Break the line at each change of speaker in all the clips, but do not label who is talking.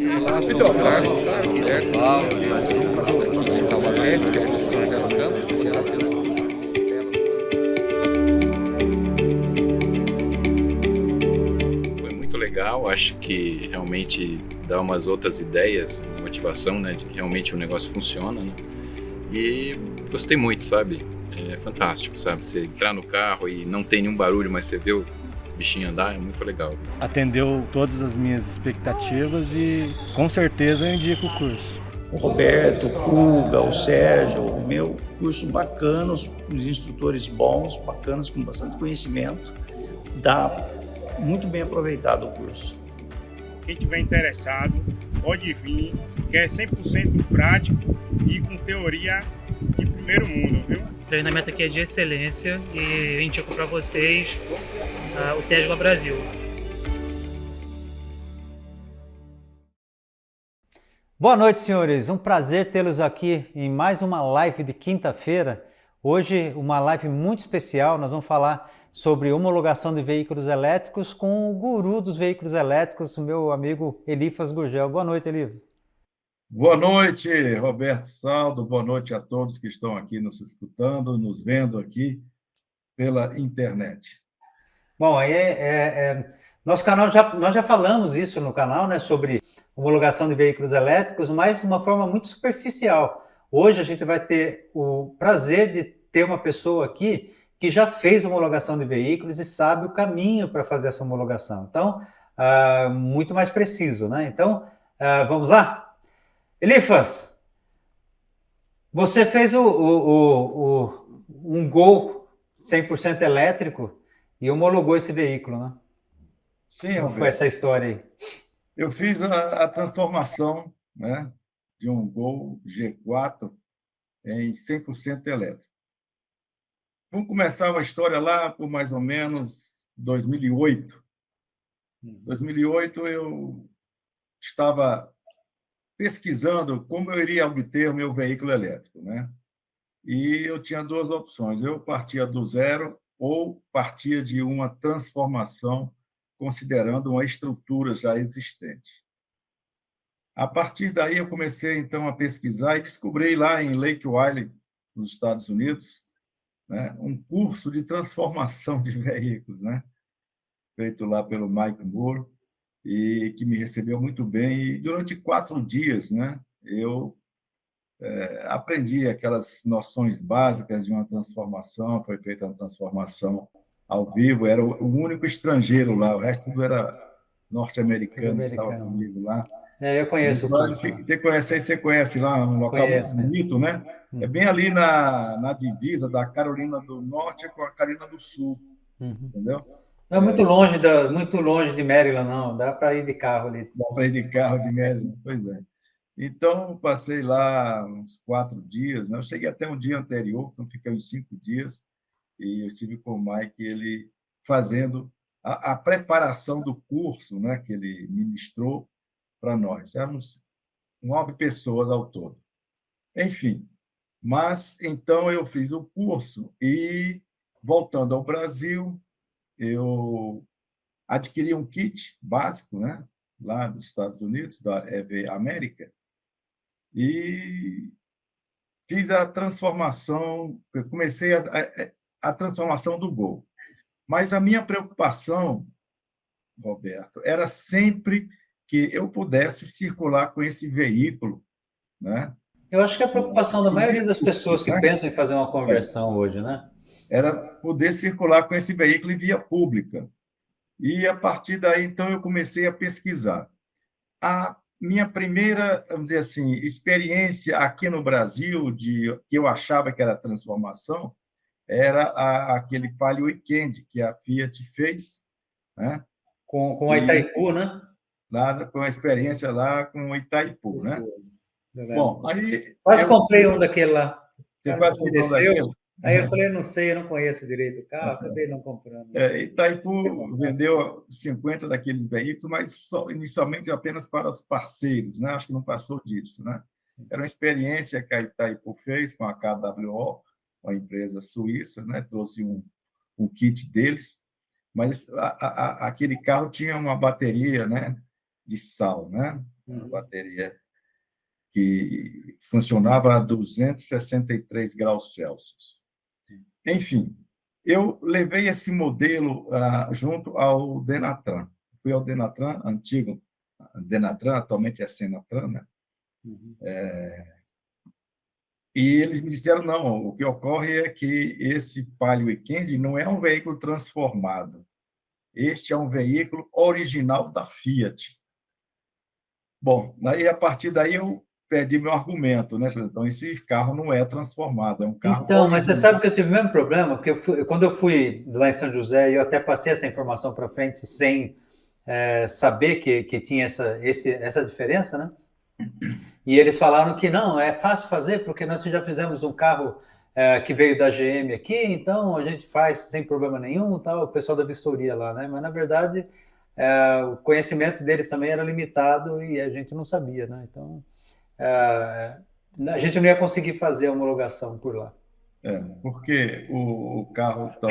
Então, claro, certo. Vamos fazer aqui na Taubaté, que é o São José dos Campos, onde nós temos
Foi muito legal, acho que realmente dá umas outras ideias, motivação, né, de que realmente o negócio funciona, né? E gostei muito, sabe? É fantástico, sabe? Você entrar no carro e não tem nenhum barulho, mas você vê o bichinho andar, é muito legal.
Atendeu todas as minhas expectativas e com certeza eu indico o curso.
O Roberto, o Kuga, o Sérgio, o meu curso bacana, os instrutores bons, bacanas, com bastante conhecimento. Dá muito bem aproveitado o curso.
Quem tiver interessado, pode vir, que é 100% prático e com teoria de primeiro mundo, viu?
O treinamento aqui é de excelência e eu indico para vocês o Tesla Brasil.
Boa noite, senhores. Um prazer tê-los aqui em mais uma live de quinta-feira. Hoje, uma live muito especial. Nós vamos falar sobre homologação de veículos elétricos com o guru dos veículos elétricos, o meu amigo Elifas Gurgel. Boa noite, Elifas.
Boa noite, Roberto Saldo. Boa noite a todos que estão aqui nos escutando, nos vendo aqui pela internet.
Bom, nosso canal, nós já falamos isso no canal, né, sobre homologação de veículos elétricos, mas de uma forma muito superficial. Hoje a gente vai ter o prazer de ter uma pessoa aqui que já fez homologação de veículos e sabe o caminho para fazer essa homologação. Então, muito mais preciso, né? Então, vamos lá? Elifas, você fez um Gol 100% elétrico e homologou esse veículo, né?
Sim,
Como foi essa história aí?
Eu fiz a transformação, né, de um Gol G4 em 100% elétrico. Vamos começar uma história lá por mais ou menos 2008. Em 2008, eu estava pesquisando como eu iria obter o meu veículo elétrico, né? E eu tinha duas opções. Eu partia do zero ou partia de uma transformação considerando uma estrutura já existente. A partir daí, eu comecei, então, a pesquisar e descobri lá em Lake Wylie, nos Estados Unidos, né, um curso de transformação de veículos, né, feito lá pelo Mike Moore, e que me recebeu muito bem. E durante 4 dias, né, eu aprendi aquelas noções básicas de uma transformação. Foi feita uma transformação ao vivo, era o único estrangeiro lá, o resto tudo era norte-americano que estava comigo lá.
Eu conheço o curso.
Você conhece lá um local muito bonito, né? É bem ali na divisa da Carolina do Norte com a Carolina do Sul, entendeu?
Não é muito longe de Maryland, não. Dá para ir de carro ali.
Dá para ir de carro de Maryland, pois é. Então, passei lá uns 4 dias, né? Eu cheguei até um dia anterior, então fiquei uns 5 dias, e eu estive com o Mike, ele fazendo a preparação do curso, né, que ele ministrou para nós. Éramos 9 pessoas ao todo. Enfim, mas então eu fiz o curso e, voltando ao Brasil, eu adquiri um kit básico, né, lá dos Estados Unidos, da EV América, e fiz a transformação, comecei a transformação do Gol. Mas a minha preocupação, Roberto, era sempre que eu pudesse circular com esse veículo, né?
Eu acho que a preocupação da maioria das pessoas que pensam em fazer uma conversão hoje, né?
Era poder circular com esse veículo em via pública. E, a partir daí, então, eu comecei a pesquisar. A minha primeira, vamos dizer assim, experiência aqui no Brasil, que eu achava que era transformação, era aquele Palio Weekend que a Fiat fez, né?
Com a Itaipu, né?
Lá, com a experiência lá com o Itaipu, né? Bom, aí...
Quase comprei um daquele lá.
Você quase comprou um daquele?
Aí eu falei, não sei, eu não conheço direito o carro, acabei não comprando.
Itaipu vendeu 50 daqueles veículos, mas inicialmente apenas para os parceiros, né? Acho que não passou disso, né? Era uma experiência que a Itaipu fez com a KWO, uma empresa suíça, né? Trouxe um kit deles, mas aquele carro tinha uma bateria, né, de sal, né? uma bateria que funcionava a 263 graus Celsius. Enfim, eu levei esse modelo junto ao Denatran. Fui ao Denatran, antigo Denatran, atualmente é Senatran, né? E eles me disseram, não, o que ocorre é que esse Palio Weekend não é um veículo transformado. Este é um veículo original da Fiat. Bom, aí, a partir daí eu perdi meu argumento, né? Então, esse carro não é transformado, é um carro
Então, mas você
original.
sabe que eu tive o mesmo problema, porque quando eu fui lá em São José, eu até passei essa informação para frente sem saber que tinha essa diferença, né? E eles falaram que não, é fácil fazer, porque nós já fizemos um carro que veio da GM aqui, então a gente faz sem problema nenhum, tal, o pessoal da vistoria lá, né? Mas, na verdade, o conhecimento deles também era limitado e a gente não sabia, né? Então, a gente não ia conseguir fazer a homologação por lá.
Porque o carro então,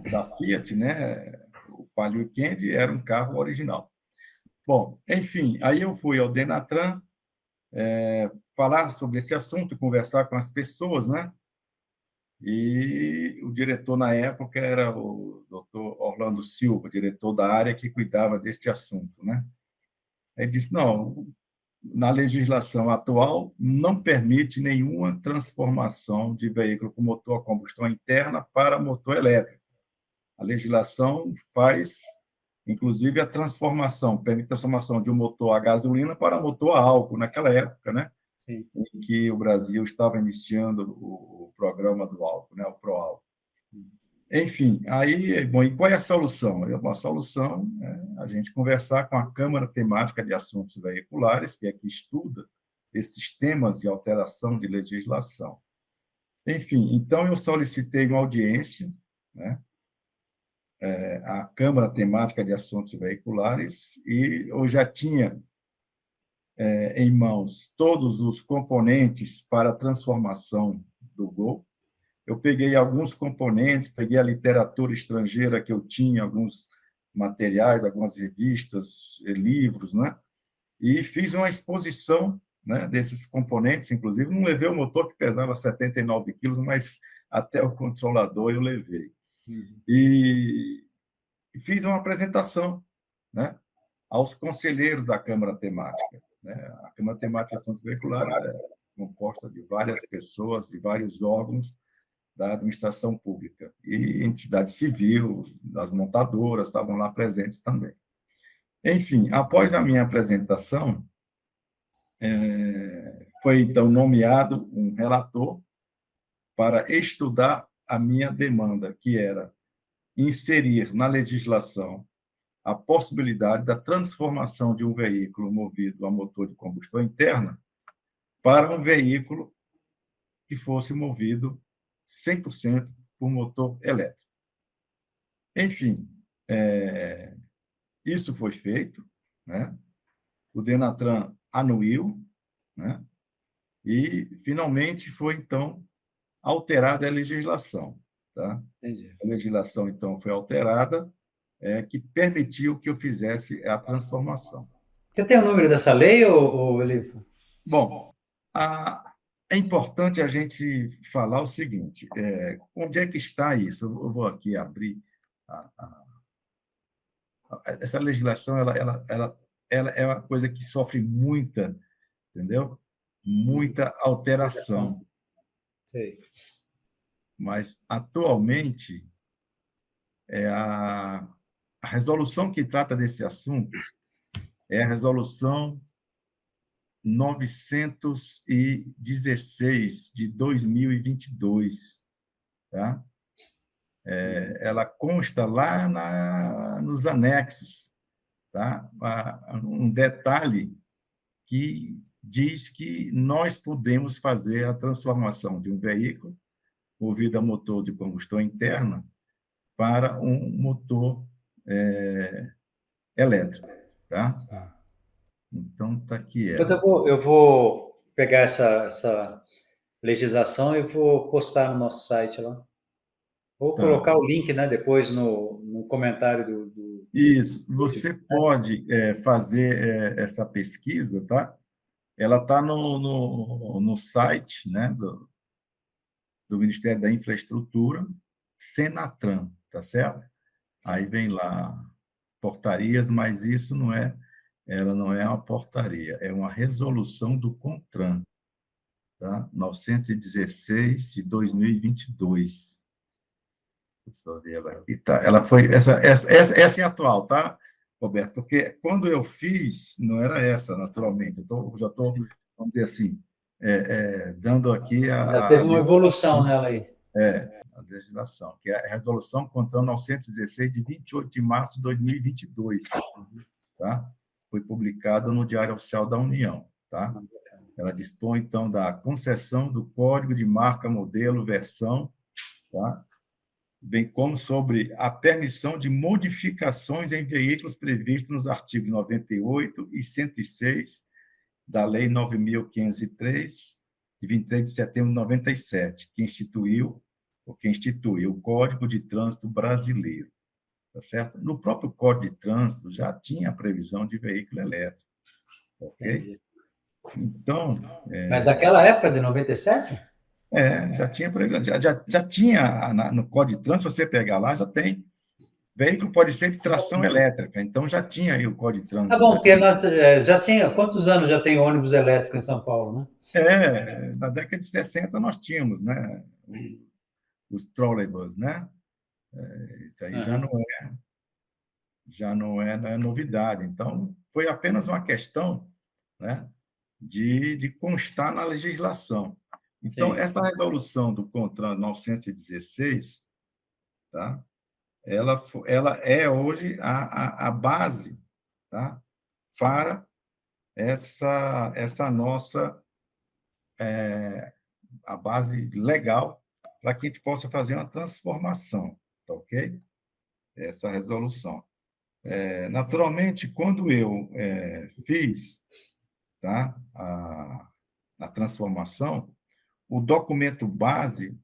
da Fiat, né? O Palio Weekend era um carro original. Bom, enfim, aí eu fui ao Denatran falar sobre esse assunto, conversar com as pessoas, né? E o diretor na época era o Dr. Orlando Silva, diretor da área que cuidava deste assunto, né? Ele disse, não, na legislação atual não permite nenhuma transformação de veículo com motor a combustão interna para motor elétrico. A legislação faz, inclusive, a transformação, permite a transformação de um motor a gasolina para motor a álcool, naquela época, né? Sim. Em que o Brasil estava iniciando o programa do álcool, né? O ProAlcool. Enfim, aí, bom, e qual é a solução? A solução é a gente conversar com a Câmara Temática de Assuntos Veiculares, que é que estuda esses temas de alteração de legislação. Enfim, então eu solicitei uma audiência, né? A Câmara Temática de Assuntos Veiculares, e eu já tinha em mãos todos os componentes para a transformação do Gol. Eu peguei alguns componentes, peguei a literatura estrangeira que eu tinha, alguns materiais, algumas revistas, livros, né? E fiz uma exposição, né, desses componentes, inclusive não levei o motor que pesava 79 quilos, mas até o controlador eu levei. E fiz uma apresentação, né, aos conselheiros da Câmara Temática, né? A Câmara Temática de Assuntos Veiculares é composta de várias pessoas, de vários órgãos da administração pública e entidade civil, das montadoras estavam lá presentes também. Enfim, após a minha apresentação, foi então nomeado um relator para estudar a minha demanda, que era inserir na legislação a possibilidade da transformação de um veículo movido a motor de combustão interna para um veículo que fosse movido 100% por motor elétrico. Enfim, isso foi feito, né? O Denatran anuiu, né? E, finalmente, foi, então, alterada a legislação. Tá? Entendi. A legislação, então, foi alterada, que permitiu que eu fizesse a transformação.
Você tem o número dessa lei, Elifa?
Bom, é importante a gente falar o seguinte, onde é que está isso? Eu vou aqui abrir. Essa legislação ela é uma coisa que sofre muita, entendeu? Muita alteração.
Sei.
Mas, atualmente, a resolução que trata desse assunto é a resolução 916 de 2022, tá? Ela consta lá nos anexos, tá? Um detalhe que diz que nós podemos fazer a transformação de um veículo movido a motor de combustão interna para um motor elétrico, tá? Então, está aqui.
Eu vou pegar essa legislação e vou postar no nosso site lá. Vou colocar o link, né, depois no comentário
Isso, você pode fazer essa pesquisa, tá? Ela está no site, né, do Ministério da Infraestrutura, Senatran, tá certo? Aí vem lá portarias, mas isso ela não é uma portaria, é uma resolução do CONTRAN, tá? 916 de 2022. Deixa eu ver ela aqui, tá? Ela foi essa é a atual, tá, Roberto? Porque quando eu fiz, não era essa, naturalmente. Já estou, vamos dizer assim, dando aqui
Já teve uma evolução nela aí.
A legislação, que é a resolução CONTRAN 916 de 28 de março de 2022, tá? Foi publicada no Diário Oficial da União, tá? Ela dispõe, então, da concessão do código de marca, modelo, versão, tá? Bem como sobre a permissão de modificações em veículos previstos nos artigos 98 e 106 da Lei 9.503, de 23 de setembro de 97, que institui o Código de Trânsito Brasileiro, tá certo? No próprio Código de Trânsito já tinha a previsão de veículo elétrico, ok? Então...
Mas daquela época, de 97?
já tinha previsão, já tinha no Código de Trânsito, se você pegar lá, já tem. Veículo pode ser de tração elétrica, então já tinha aí o Código de Trânsito.
Tá bom, porque nós já tinha... Quantos anos já tem ônibus elétrico em São Paulo, né?
Na década de 60 nós tínhamos, né? Os trolleybus, né? Isso aí já não é novidade. Então, foi apenas uma questão, né, de constar na legislação. Então, essa resolução do CONTRAN 916, tá? Ela é hoje a base, tá? Para essa nossa a base legal para que a gente possa fazer uma transformação, tá ok? Essa resolução. Naturalmente, quando eu fiz, tá, a transformação, o documento base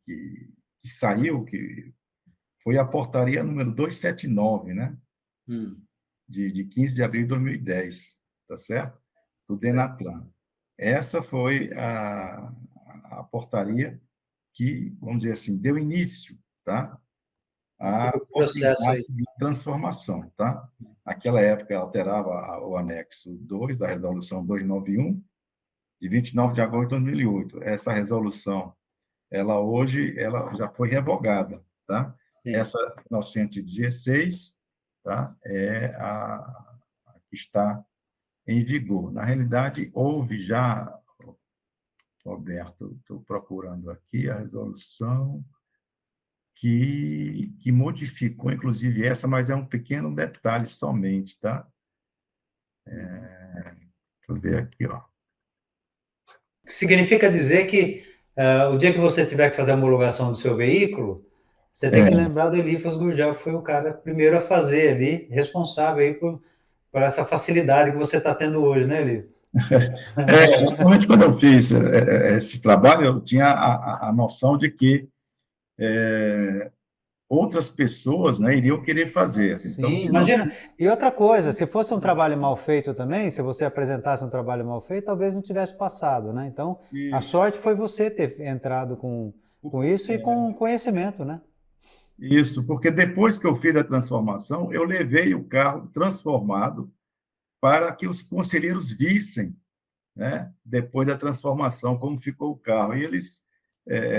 que saiu, que foi a portaria número 279, né? De 15 de abril de 2010, tá certo? Do DENATRAN. Essa foi a portaria que, vamos dizer assim, deu início, tá? A possibilidade de transformação, tá? Naquela época, ela alterava o anexo 2 da resolução 291, de 29 de agosto de 2008. Essa resolução, hoje já foi revogada, tá? Sim. Essa 916, tá? É a que está em vigor. Na realidade, houve já, Roberto, estou procurando aqui a resolução que modificou, inclusive, essa, mas é um pequeno detalhe somente, tá? Deixa eu ver aqui, ó.
Significa dizer que o dia que você tiver que fazer a homologação do seu veículo, você tem que lembrar do Elifas Gurgel, que foi o cara primeiro a fazer ali, responsável aí por essa facilidade que você está tendo hoje, né, Elifas?
Justamente quando eu fiz esse trabalho, eu tinha a noção de que outras pessoas, né, iriam querer fazer.
Sim,
então,
imagina. E outra coisa, se fosse um trabalho mal feito também, se você apresentasse um trabalho mal feito, talvez não tivesse passado, né? Então, a sorte foi você ter entrado com isso e com conhecimento, né?
Isso, porque depois que eu fiz a transformação, eu levei o carro transformado para que os conselheiros vissem, né, depois da transformação, como ficou o carro. E eles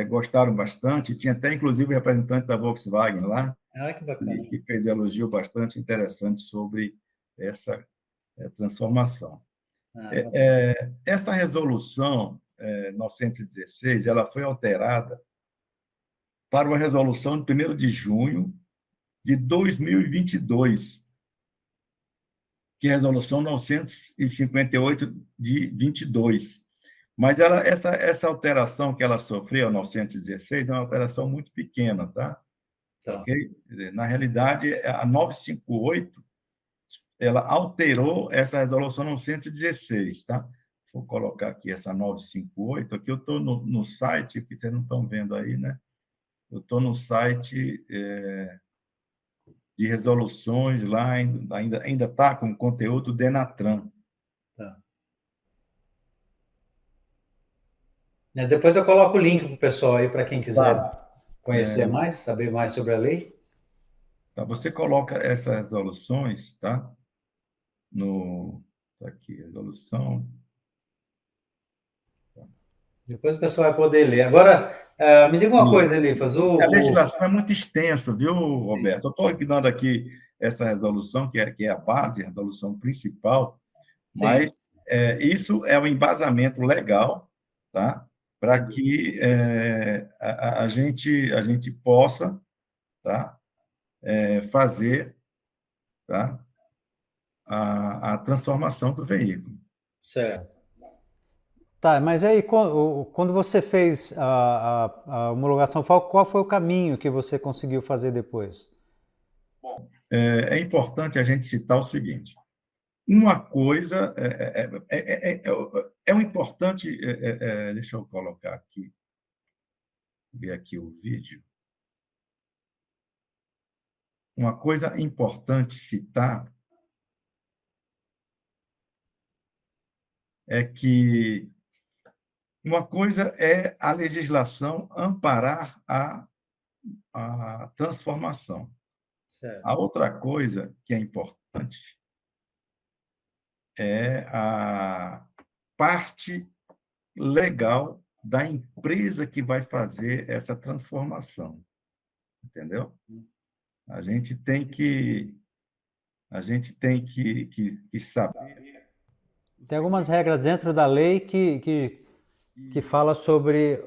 gostaram bastante, tinha até, inclusive, o representante da Volkswagen lá,
que bacana.
que fez elogio bastante interessante sobre essa transformação. Essa resolução 916, ela foi alterada para uma resolução de 1º de junho de 2022, que é a resolução 958 de 22. Mas essa alteração que ela sofreu, a 916, é uma alteração muito pequena, tá? Okay? Na realidade, a 958, ela alterou essa resolução 916, tá? Vou colocar aqui essa 958, aqui eu estou no site, que vocês não estão vendo aí, né? Eu estou no site de resoluções lá, ainda está com conteúdo Denatran.
Depois eu coloco o link para o pessoal aí, para quem quiser conhecer
É.
mais, saber mais sobre a lei.
Tá, você coloca essas resoluções, tá? Tá aqui, resolução.
Depois o pessoal vai poder ler. Agora, me diga uma coisa, Elifas.
A legislação é muito extensa, viu, Roberto? Eu estou dando aqui essa resolução, que é a base, a resolução principal, mas isso é um embasamento legal, tá? Para que a gente possa, tá? Fazer, tá? A transformação do veículo.
Certo. Tá, mas aí quando você fez a homologação, qual foi o caminho que você conseguiu fazer depois?
É importante a gente citar o seguinte: uma coisa é um importante. Deixa eu colocar aqui, ver aqui o vídeo. Uma coisa importante citar é que uma coisa é a legislação amparar a transformação.
Certo.
A outra coisa que é importante é a parte legal da empresa que vai fazer essa transformação. Entendeu? A gente tem que saber.
Tem algumas regras dentro da lei que fala sobre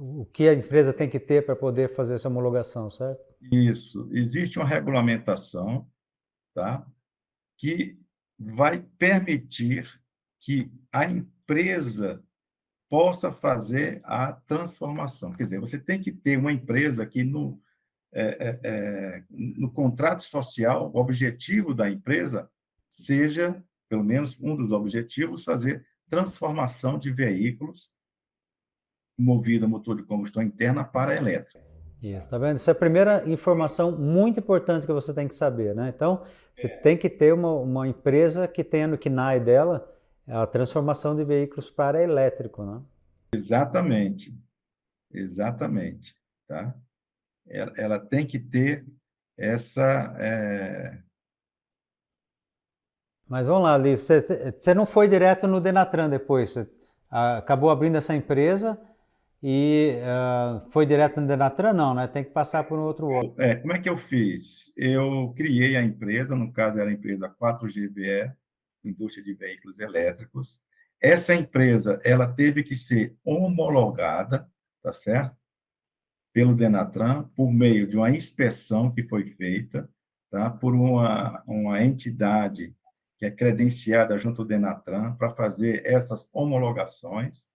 o que a empresa tem que ter para poder fazer essa homologação, certo?
Isso. Existe uma regulamentação, tá? Que vai permitir que a empresa possa fazer a transformação. Quer dizer, você tem que ter uma empresa que no contrato social, o objetivo da empresa seja, pelo menos um dos objetivos, fazer transformação de veículos movidos a motor de combustão interna para elétrico.
Isso, tá vendo? Essa é a primeira informação muito importante que você tem que saber, né? Então, você tem que ter uma empresa que tenha no KNAI dela a transformação de veículos para elétrico, né?
Exatamente. Tá? Ela tem que ter essa...
Mas vamos lá, Lívio, você não foi direto no Denatran depois, você acabou abrindo essa empresa e foi direto no Denatran? Não, né? Tem que passar por um outro órgão.
Como é que eu fiz? Eu criei a empresa, no caso era a empresa 4GVE, Indústria de Veículos Elétricos. Essa empresa, ela teve que ser homologada, tá certo? Pelo Denatran, por meio de uma inspeção que foi feita, tá? Por uma entidade que é credenciada junto ao Denatran para fazer essas homologações.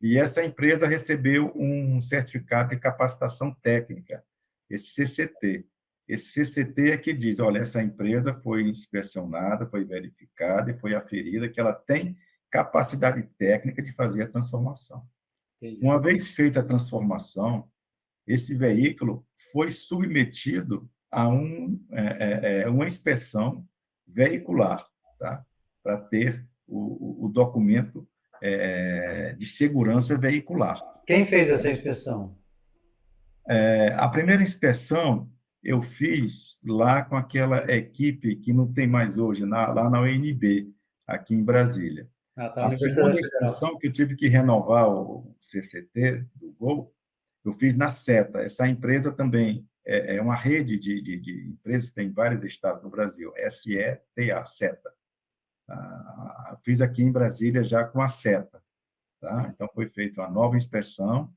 E essa empresa recebeu um certificado de capacitação técnica, esse CCT. Esse CCT é que diz, olha, essa empresa foi inspecionada, foi verificada e foi aferida que ela tem capacidade técnica de fazer a transformação. Entendi. Uma vez feita a transformação, esse veículo foi submetido a uma inspeção veicular, tá? Para ter o documento de segurança veicular.
Quem fez essa inspeção?
A primeira inspeção eu fiz lá com aquela equipe que não tem mais hoje, lá na UNB, aqui em Brasília.
Tá,
a segunda inspeção que eu tive que renovar o CCT do Gol, eu fiz na SETA. Essa empresa também é uma rede de empresas que tem em vários estados no Brasil, SETA, SETA. Fiz aqui em Brasília já com a SETA. Tá? Então, foi feita uma nova inspeção,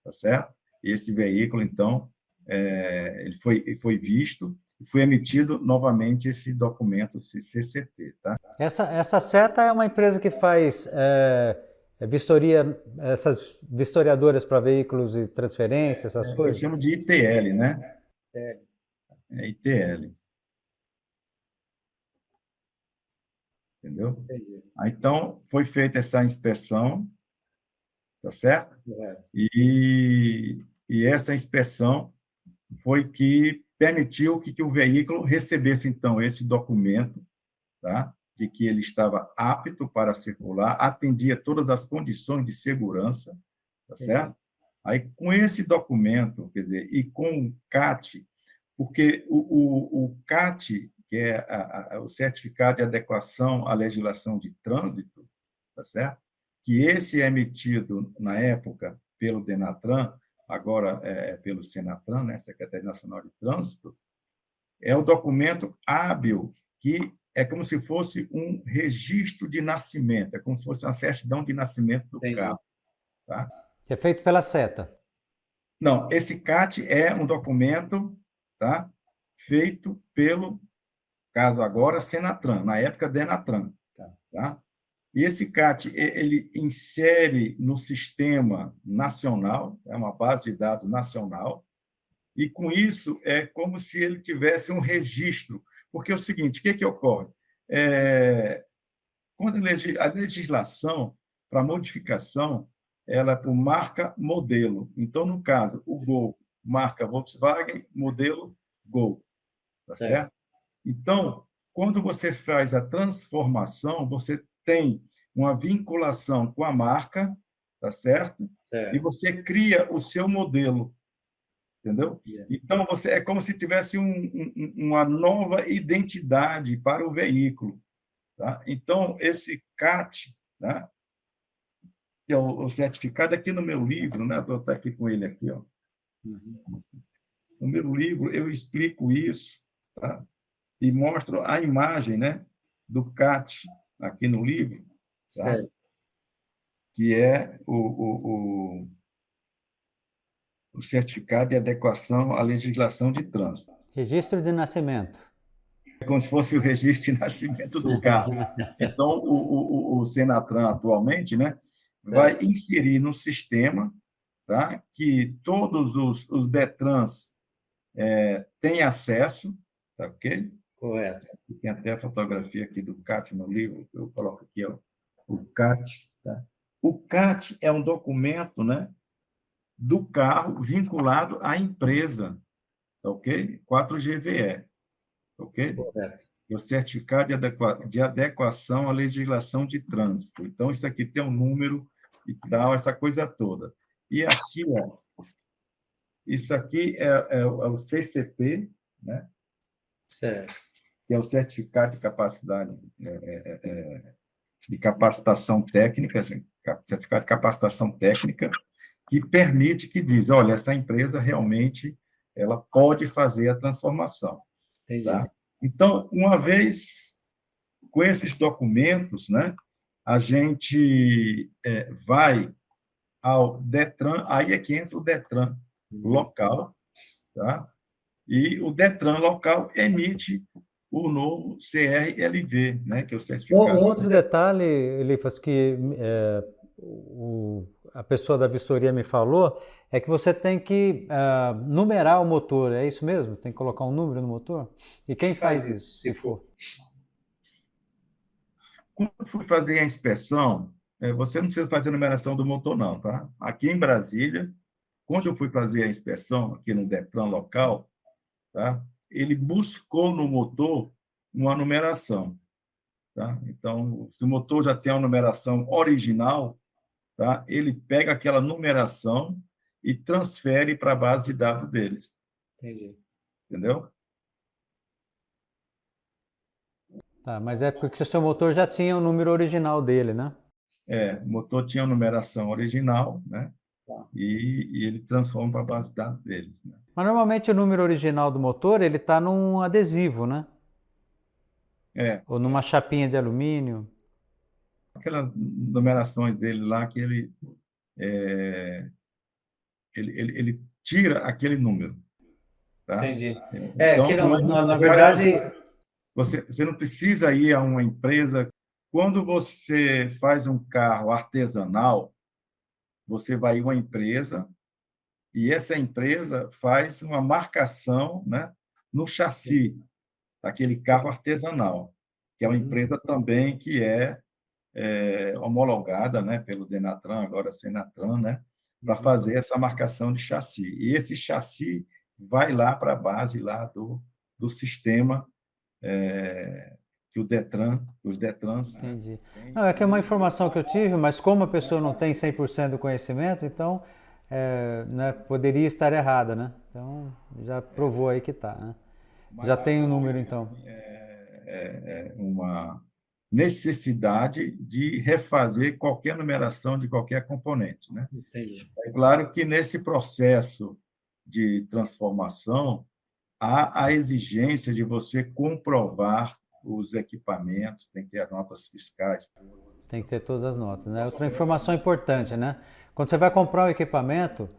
tá certo? E esse veículo, então, ele foi visto e foi emitido novamente esse documento, esse CCT. Tá?
Essa SETA é uma empresa que faz vistoria, essas vistoriadoras para veículos e transferência, essas coisas?
Eu chamo de ITL, né? ITL. Entendeu? Entendi. Então, foi feita essa inspeção, tá certo? E essa inspeção foi que permitiu que o veículo recebesse, então, esse documento, tá? De que ele estava apto para circular, atendia todas as condições de segurança, tá certo? Aí, com esse documento, quer dizer, e com o CAT, porque o CAT, que é o Certificado de Adequação à Legislação de Trânsito, tá certo? Que esse é emitido, na época, pelo DENATRAN, agora pelo SENATRAN, né, Secretaria Nacional de Trânsito, é o documento hábil que é como se fosse um registro de nascimento, é como se fosse uma certidão de nascimento do carro. Tá?
Que é feito pela seta.
Não, esse CAT é um documento, tá, feito pelo, caso agora, SENATRAN, na época DENATRAN. Tá? E esse CAT, ele insere no sistema nacional, é uma base de dados nacional, e com isso é como se ele tivesse um registro. Porque é o seguinte, o que ocorre? Quando a legislação para modificação, ela é por marca modelo. Então, no caso, o Gol, marca Volkswagen, modelo Gol. Tá certo? Então, quando você faz a transformação, você tem uma vinculação com a marca, tá certo? E você cria o seu modelo. Entendeu? Então, é como se tivesse uma nova identidade para o veículo. Tá? Então, esse CAT, né, que é o certificado, aqui no meu livro, né, estou até aqui com ele aqui, ó. No meu livro, eu explico isso, tá? E mostro a imagem, né, do CAT aqui no livro, tá? Que é o Certificado de Adequação à Legislação de Trânsito.
Registro de nascimento.
É como se fosse o registro de nascimento do carro. Então, o Senatran, atualmente, né, vai inserir no sistema, tá, que todos os DETRANs têm acesso, tá, ok?
Correto.
Tem até a fotografia aqui do CAT no livro, eu coloco aqui, ó, o CAT. Tá? O CAT é um documento, né, do carro vinculado à empresa, ok? 4GVE, ok?
Correto.
O certificado de adequação à legislação de trânsito. Então, isso aqui tem um número e tal, essa coisa toda. E aqui, ó, isso aqui é o CCP, né?
Certo.
Que é o certificado de capacidade, de capacitação técnica, certificado de capacitação técnica, que permite, que diz, olha, essa empresa realmente ela pode fazer a transformação.
Entendi.
Tá? Então, uma vez com esses documentos, né, a gente vai ao DETRAN, aí é que entra o DETRAN local, tá? E o DETRAN local emite o novo CRLV, né, que é o certificado.
Um outro detalhe, Elifas, que a pessoa da vistoria me falou, é que você tem que numerar o motor, é isso mesmo? Tem que colocar um número no motor? E quem faz isso, se for?
Quando eu fui fazer a inspeção, você não precisa fazer a numeração do motor, não, tá? Aqui em Brasília, quando eu fui fazer a inspeção, aqui no DETRAN local, tá? Ele buscou no motor uma numeração. Tá? Então, se o motor já tem a numeração original, tá? Ele pega aquela numeração e transfere para a base de dados deles.
Entendi.
Entendeu?
Tá, mas é porque o seu motor já tinha o número original dele, né?
O motor tinha a numeração original, né?
Tá.
E ele transforma para a base de dados deles. Né?
Mas normalmente o número original do motor, ele está num adesivo, né? Ou numa chapinha de alumínio.
Aquelas numerações dele lá que ele tira aquele número. Tá?
Entendi.
Então,
que na verdade...
Você não precisa ir a uma empresa. Quando você faz um carro artesanal, você vai a uma empresa e essa empresa faz uma marcação, né, no chassi daquele carro artesanal, que é uma empresa também que é homologada, né, pelo DENATRAN, agora Senatran, né, para fazer essa marcação de chassi. E esse chassi vai lá para a base lá do sistema que o Detran, os Detrans...
Entendi. Não, é que é uma informação que eu tive, mas como a pessoa não tem 100% do conhecimento, então né, poderia estar errada, né? Então já provou aí que está, né? Já tem o número, então.
Uma necessidade de refazer qualquer numeração de qualquer componente, né?
Entendi.
É claro que nesse processo de transformação há a exigência de você comprovar os equipamentos, tem que ter as notas fiscais.
Tem que ter todas as notas, né? Outra informação importante, né? Quando você vai comprar um equipamento,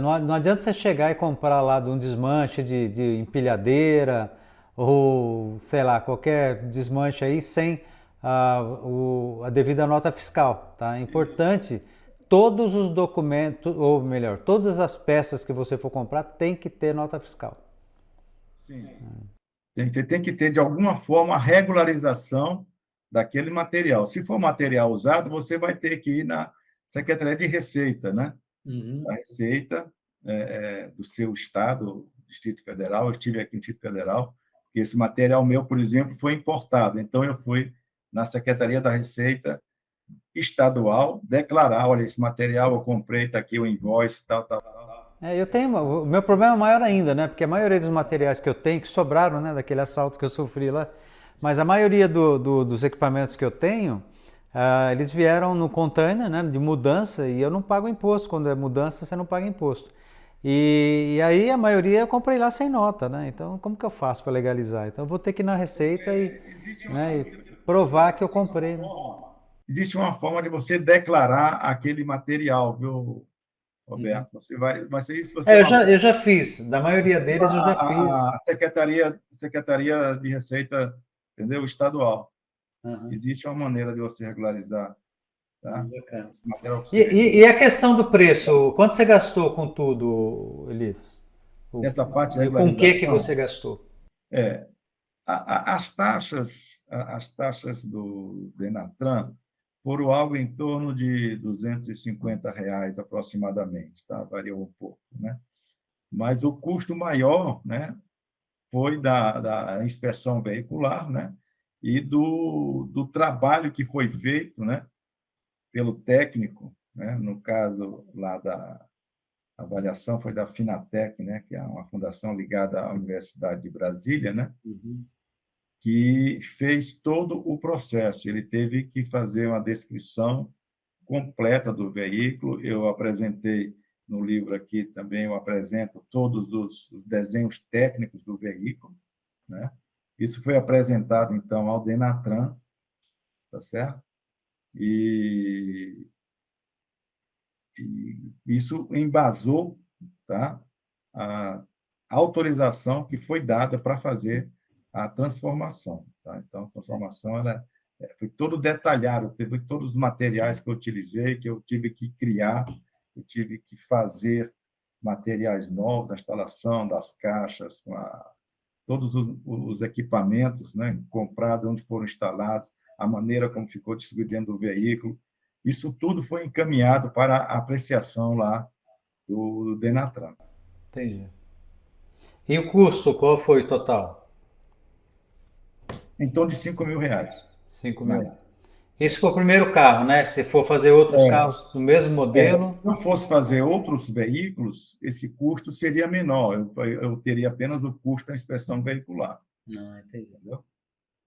não adianta você chegar e comprar lá de um desmanche de empilhadeira ou, sei lá, qualquer desmanche aí sem a devida nota fiscal, tá? É importante, todos os documentos, ou melhor, todas as peças que você for comprar tem que ter nota fiscal.
Sim. Você tem que ter, de alguma forma, a regularização daquele material. Se for material usado, você vai ter que ir na Secretaria de Receita, né? A Receita do seu estado, Distrito Federal. Eu estive aqui no Distrito Federal, e esse material meu, por exemplo, foi importado. Então, eu fui na Secretaria da Receita estadual declarar, olha, esse material eu comprei, está aqui o invoice, tal.
Eu tenho, o meu problema é maior ainda, né? Porque a maioria dos materiais que eu tenho, que sobraram, né, daquele assalto que eu sofri lá, mas a maioria dos equipamentos que eu tenho, eles vieram no container, né, de mudança, e eu não pago imposto. Quando é mudança, você não paga imposto. E aí a maioria eu comprei lá sem nota, né? Então como que eu faço para legalizar? Então eu vou ter que ir na Receita e provar que eu comprei, né?
Existe uma forma de você declarar aquele material, viu, Roberto? Você vai, mas isso você
eu já fiz. Da maioria deles eu já fiz.
a Secretaria de Receita, entendeu? Estadual. Existe uma maneira de você regularizar, tá? Esse material que você...
E a questão do preço? Quanto você gastou com tudo, Elias?
Nessa parte de
E com o
regularização,
que você gastou?
As taxas do Denatran foram algo em torno de R$ 250 aproximadamente, tá? Variou um pouco, né? Mas o custo maior, né, foi da inspeção veicular, né, e do trabalho que foi feito, né, pelo técnico, né, no caso lá da avaliação foi da Finatec, né, que é uma fundação ligada à Universidade de Brasília, né, que fez todo o processo. Ele teve que fazer uma descrição completa do veículo. Eu apresentei no livro aqui também, eu apresento todos os desenhos técnicos do veículo, né? Isso foi apresentado, então, ao Denatran, tá certo? E isso embasou, tá, a autorização que foi dada para fazer a transformação. Tá? Então, a transformação foi todo detalhado, teve todos os materiais que eu utilizei, que eu tive que criar, eu tive que fazer materiais novos da instalação das caixas, todos os equipamentos, né, comprados, onde foram instalados, a maneira como ficou distribuído dentro do veículo. Isso tudo foi encaminhado para a apreciação lá do Denatran.
Entendi. E o custo, qual foi o total?
Em torno de R$ 5.000.
5 mil. Isso foi o primeiro carro, né? Se for fazer outros carros do mesmo modelo...
Se eu fosse fazer outros veículos, esse custo seria menor. Eu teria apenas o custo da inspeção veicular.
Não, entendi.
Entendeu?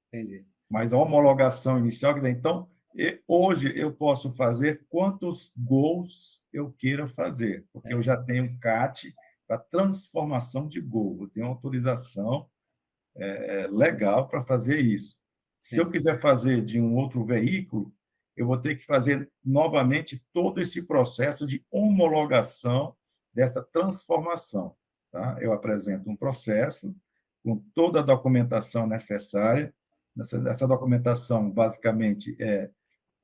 Entendi.
Mas a homologação inicial... Então, hoje eu posso fazer quantos gols eu queira fazer, porque eu já tenho CAT para transformação de gol. Eu tenho autorização legal para fazer isso. Se eu quiser fazer de um outro veículo, eu vou ter que fazer novamente todo esse processo de homologação dessa transformação. Tá? Eu apresento um processo com toda a documentação necessária. Essa documentação, basicamente, é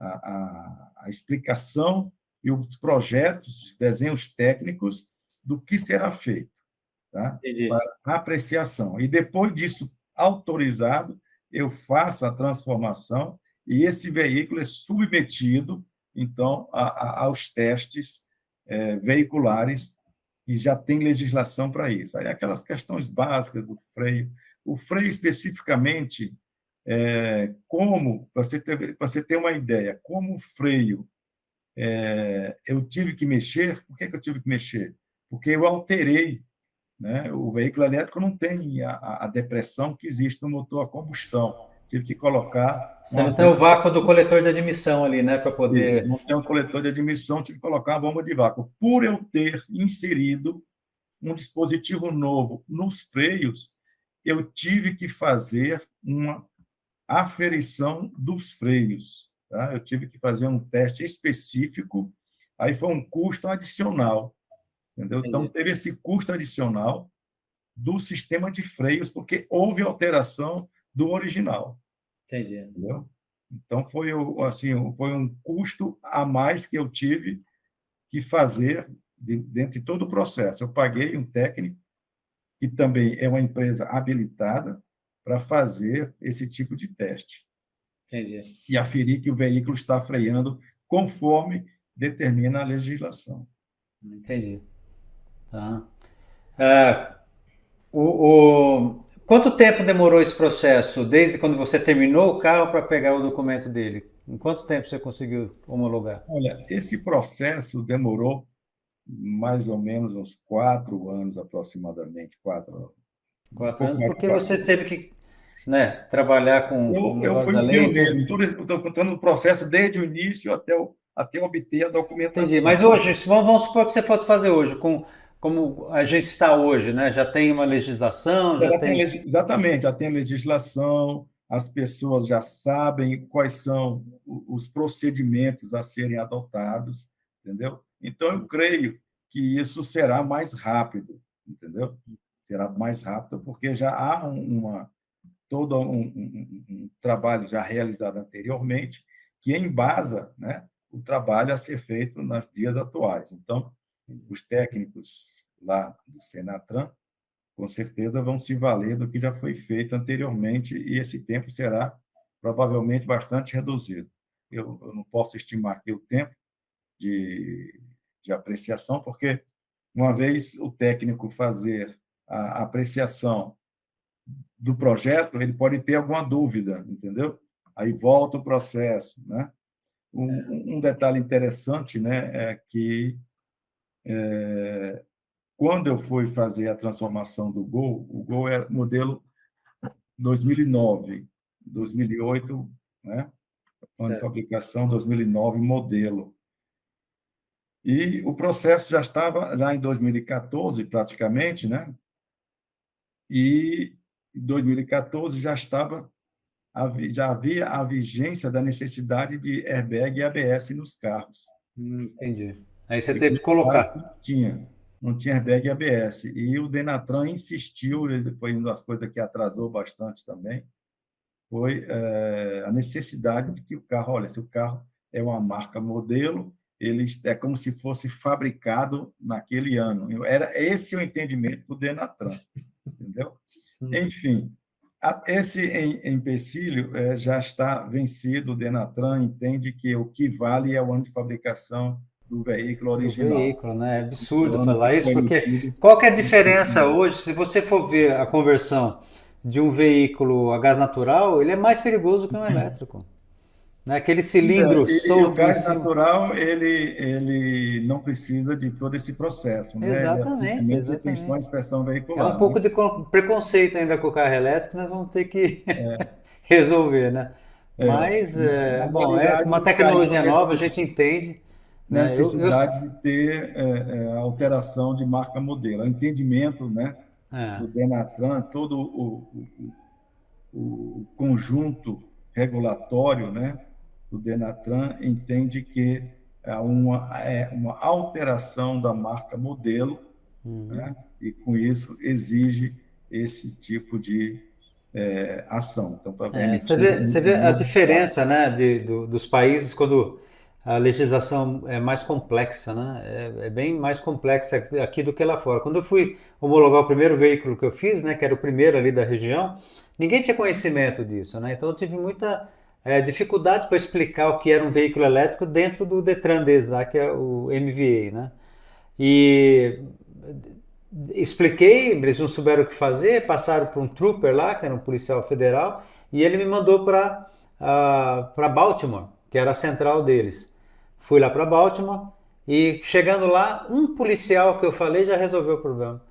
a explicação e os projetos, os desenhos técnicos do que será feito, tá? Para apreciação. E depois disso, autorizado, eu faço a transformação e esse veículo é submetido, então, aos testes veiculares e já tem legislação para isso. Aí aquelas questões básicas do freio. O freio especificamente, para você ter uma ideia, como o freio eu tive que mexer, por que eu tive que mexer? Porque eu alterei, né? O veículo elétrico não tem a depressão que existe no motor a combustão. Tive que colocar...
Você não tem o vácuo do coletor de admissão ali, né, para
Isso,
poder...
não tem um coletor de admissão, tive que colocar uma bomba de vácuo. Por eu ter inserido um dispositivo novo nos freios, eu tive que fazer uma aferição dos freios. Tá? Eu tive que fazer um teste específico, aí foi um custo adicional. Entendeu? Então, teve esse custo adicional do sistema de freios, porque houve alteração do original.
Entendi.
Entendeu? Então, assim, foi um custo a mais que eu tive que fazer dentro de todo o processo. Eu paguei um técnico, que também é uma empresa habilitada, para fazer esse tipo de teste.
Entendi.
E aferir que o veículo está freando conforme determina a legislação.
Entendi. Tá. Quanto tempo demorou esse processo, desde quando você terminou o carro para pegar o documento dele? Em quanto tempo você conseguiu homologar?
Olha, esse processo demorou mais ou menos uns 4 anos, aproximadamente. 4 anos.
4 anos, porque você teve que, né, trabalhar com o
Eu
negócio
fui
da lei.
pioneiro. Estou contando o processo desde o início até obter a documentação.
Entendi. Mas hoje, vamos supor que você for fazer hoje, como a gente está hoje, né? Já tem uma legislação, já tem...
Exatamente, já tem legislação, as pessoas já sabem quais são os procedimentos a serem adotados, entendeu? Então, eu creio que isso será mais rápido, entendeu? Será mais rápido, porque já há todo um trabalho já realizado anteriormente que embasa, né, o trabalho a ser feito nos dias atuais. Então, os técnicos lá do Senatran, com certeza, vão se valer do que já foi feito anteriormente e esse tempo será provavelmente bastante reduzido. Eu não posso estimar aqui o tempo de apreciação, porque uma vez o técnico fazer a apreciação do projeto, ele pode ter alguma dúvida, entendeu? Aí volta o processo, né? Um detalhe interessante, né, é que quando eu fui fazer a transformação do Gol, o Gol é modelo 2009, 2008, né? Ano de fabricação 2009 modelo. E o processo já estava em 2014 praticamente, né? E em 2014 já havia a vigência da necessidade de airbag e ABS nos carros.
Entendi. Aí você teve que colocar.
Não tinha airbag e ABS. E o Denatran insistiu, foi uma das coisas que atrasou bastante também, foi a necessidade de que o carro, olha, se o carro é uma marca modelo, ele é como se fosse fabricado naquele ano. Era esse o entendimento do Denatran, entendeu? Enfim, esse empecilho já está vencido. O Denatran entende que o que vale é o ano de fabricação do veículo original.
Do veículo, né? É absurdo falar isso, porque qual que é a diferença hoje, se você for ver a conversão de um veículo a gás natural, ele é mais perigoso que um elétrico. Né? Aquele cilindro solto.
O gás natural, ele não precisa de todo esse processo.
Exatamente,
né?
exatamente.
Tem só a inspeção veicular.
É um pouco de preconceito ainda com o carro elétrico, nós vamos ter que resolver, né? Mas, bom, é uma tecnologia nova, a gente entende.
Necessidade de ter a alteração de marca modelo. O entendimento, né, do Denatran, todo o conjunto regulatório, né, do Denatran entende que é uma alteração da marca modelo, né, e com isso exige esse tipo de ação. Então,
você vê a diferença, né, dos países quando a legislação é mais complexa, né? É bem mais complexa aqui do que lá fora. Quando eu fui homologar o primeiro veículo que eu fiz, né, que era o primeiro ali da região, ninguém tinha conhecimento disso, né? Então eu tive muita dificuldade para explicar o que era um veículo elétrico dentro do Detran DESA, que é o MVA, né? E expliquei, eles não souberam o que fazer, passaram para um trooper lá, que era um policial federal, e ele me mandou para Baltimore, que era a central deles. Fui lá para Baltimore e chegando lá, um policial que eu falei já resolveu o problema.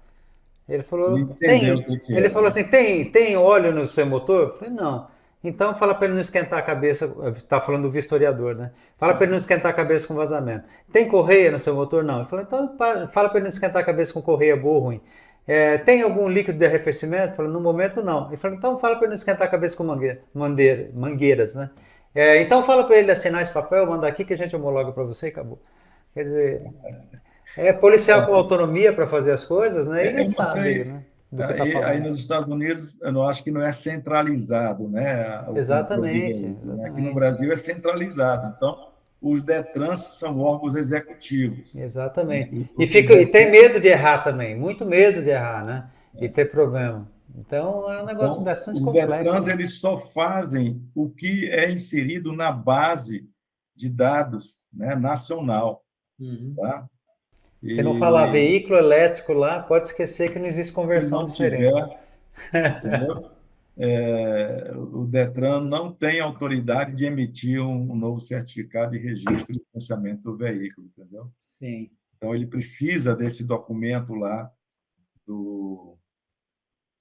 Ele falou,
Entendeu o que
ele
é.
falou assim, tem óleo no seu motor? Eu falei, não. Então fala para ele não esquentar a cabeça, tá falando do vistoriador, né? Fala para ele não esquentar a cabeça com vazamento. Tem correia no seu motor? Não. Eu falei, então fala para ele não esquentar a cabeça com correia boa ou ruim. Tem algum líquido de arrefecimento? Eu falei, no momento não. Ele falou, então fala para ele não esquentar a cabeça com mangueiras, né? Então fala para ele assinar esse papel, mandar aqui que a gente homologa para você e acabou. Quer dizer, policial com autonomia para fazer as coisas, né? Ele
Eu não
sabe,
sei.
né, do que está
Aí
falando.
nos Estados Unidos, eu não acho que não é centralizado, né? O controle de
Exatamente,
veículos, né? Aqui no
exatamente.
Brasil é centralizado. Então, os DETRANs são órgãos executivos.
Exatamente.
E
E tem medo de errar também, muito medo de errar, né? E ter problema. Então é um negócio
Então,
bastante
os
complexo.
DETRANs eles só fazem o que é inserido na base de dados, né, nacional. Tá?
Se não falar
E
veículo elétrico lá, pode esquecer que não existe
se
conversão
não
diferente.
tiver, entendeu? O DETRAN não tem autoridade de emitir um novo certificado de registro e licenciamento do veículo, entendeu?
Sim.
Então, ele precisa desse documento lá do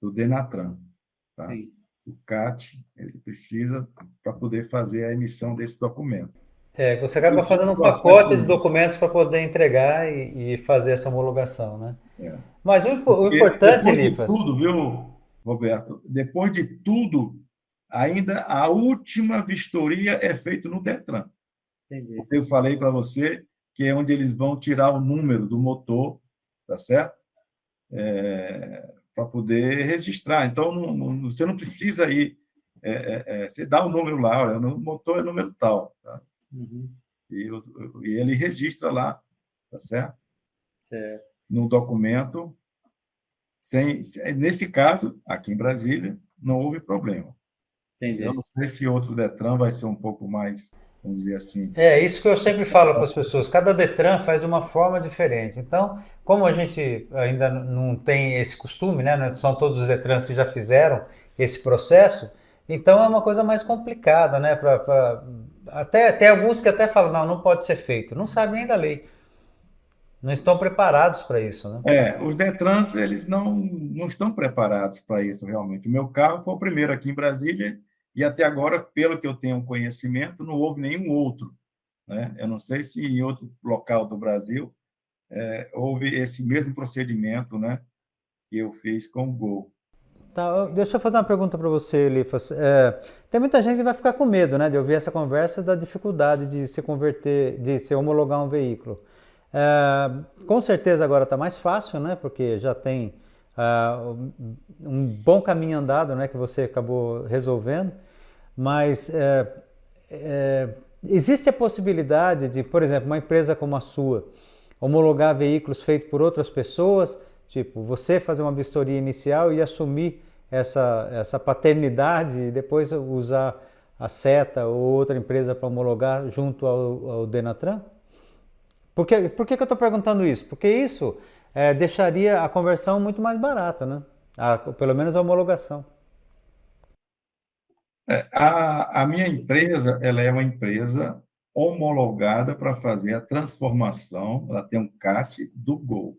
DENATRAN, tá?
Sim.
O CAT, ele precisa para poder fazer a emissão desse documento.
Você acaba fazendo um pacote de documentos para poder entregar e fazer essa homologação, né? Mas o
Porque
importante,
depois de
Elifas,
tudo, viu, Roberto? Depois de tudo, ainda a última vistoria é feita no DETRAN.
entendi.
Eu falei para você que é onde eles vão tirar o número do motor, tá certo? Para poder registrar. Então, você não precisa ir. Você dá o número lá, olha, o motor é número tal. Tá? E ele registra lá, tá certo?
Certo.
No documento. Nesse caso, aqui em Brasília, não houve problema.
Entendi.
Eu não sei se outro DETRAN vai ser um pouco mais, vamos dizer assim.
Isso que eu sempre falo para as pessoas. Cada Detran faz de uma forma diferente. Então, como a gente ainda não tem esse costume, né? São todos os Detrans que já fizeram esse processo, então é uma coisa mais complicada, né? Até tem alguns que até falam, não pode ser feito. Não sabem nem da lei. Não estão preparados para isso, né?
Os DETRANs, eles não estão preparados para isso, realmente. O meu carro foi o primeiro aqui em Brasília e até agora, pelo que eu tenho conhecimento, não houve nenhum outro, né? Eu não sei se em outro local do Brasil houve esse mesmo procedimento, né, que eu fiz com o Gol.
Tá, deixa eu fazer uma pergunta para você, Elifas. Tem muita gente que vai ficar com medo, né, de ouvir essa conversa da dificuldade de se converter, de se homologar um veículo. Com certeza agora está mais fácil, né, porque já tem um bom caminho andado, né, que você acabou resolvendo, mas existe a possibilidade de, por exemplo, uma empresa como a sua homologar veículos feitos por outras pessoas, tipo, você fazer uma vistoria inicial e assumir essa paternidade e depois usar a SETA ou outra empresa para homologar junto ao DENATRAN? Por que eu estou perguntando isso? Porque isso deixaria a conversão muito mais barata, né? Pelo menos a homologação.
A minha empresa, ela é uma empresa homologada para fazer a transformação, ela tem um CAT do Gol,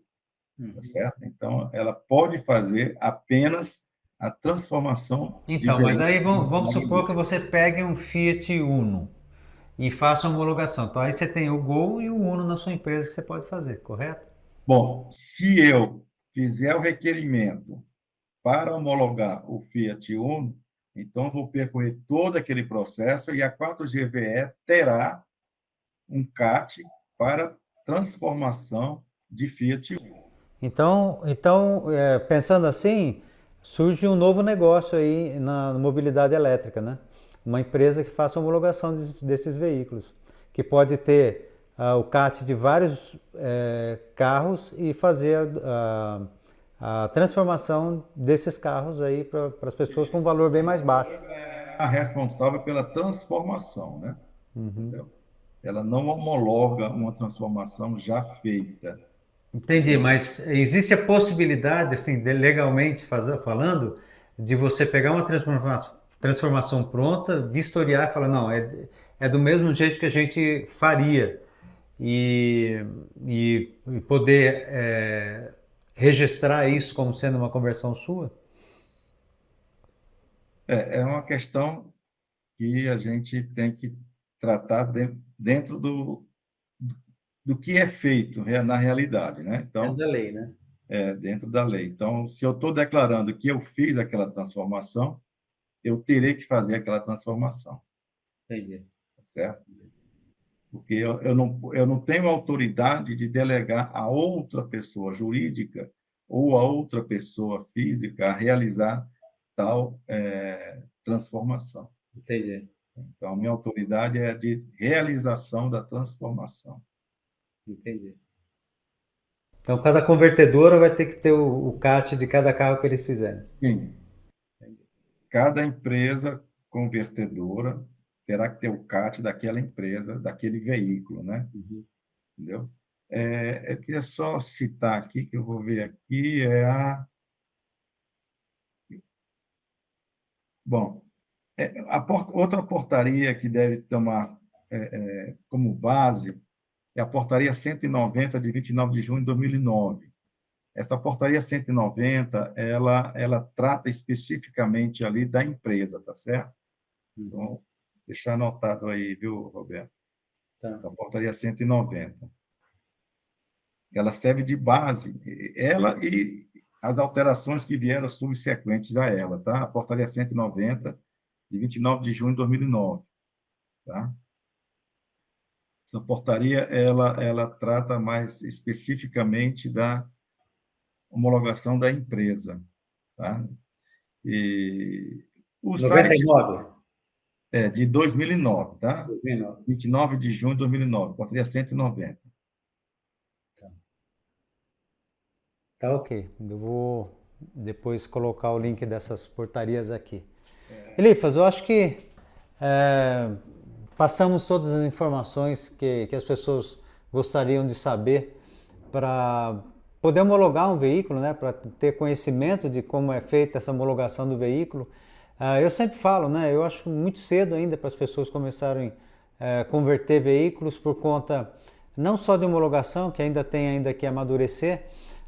tá certo? Então, ela pode fazer apenas a transformação.
Então, mas aí vamos supor que você pegue um Fiat Uno e faça a homologação. Então, aí você tem o Gol e o Uno na sua empresa que você pode fazer, correto?
Bom, se eu fizer o requerimento para homologar o Fiat Uno, então vou percorrer todo aquele processo e a 4GVE terá um CAT para transformação de Fiat Uno.
Então, pensando assim, surge um novo negócio aí na mobilidade elétrica, né? Uma empresa que faça a homologação desses veículos, que pode ter o CAT de vários carros e fazer a transformação desses carros aí para as pessoas com um valor bem mais baixo.
A responsável pela transformação, né? Ela não homologa uma transformação já feita,
Entendi, mas existe a possibilidade, assim, legalmente falando, de você pegar uma transformação pronta, vistoriar e falar, não, é do mesmo jeito que a gente faria e, e poder registrar isso como sendo uma conversão sua?
É uma questão que a gente tem que tratar dentro do que é feito na realidade, né? Então,
Da lei, né?
dentro da lei. Então, se eu estou declarando que eu fiz aquela transformação, eu terei que fazer aquela transformação,
Entendi.
tá certo? Porque eu não tenho autoridade de delegar a outra pessoa jurídica ou a outra pessoa física a realizar tal transformação.
Entendi.
Então, a minha autoridade é de realização da transformação.
Entendi. Então, cada convertedora vai ter que ter o CAT de cada carro que eles fizerem.
Sim, cada empresa convertedora terá que ter o CAT daquela empresa, daquele veículo, né? Entendeu? Eu queria só citar aqui, que eu vou ver aqui, Bom, outra portaria que deve tomar como base é a portaria 190, de 29 de junho de 2009. Essa portaria 190, ela trata especificamente ali da empresa, tá certo? Então, deixar anotado aí, viu, Roberto?
Tá.
A portaria 190. Ela serve de base, ela e as alterações que vieram subsequentes a ela, tá? A portaria 190, de 29 de junho de 2009, tá? Essa portaria, ela trata mais especificamente da homologação da empresa, tá? E o site
99.
é de 2009, tá?
2009.
29 de junho de 2009, portaria 190.
Tá ok. Eu vou depois colocar o link dessas portarias aqui. Elifas, eu acho que passamos todas as informações que as pessoas gostariam de saber para poder homologar um veículo, né? Para ter conhecimento de como é feita essa homologação do veículo. Eu sempre falo, né? Eu acho muito cedo ainda para as pessoas começarem a converter veículos por conta não só de homologação, que ainda tem que amadurecer,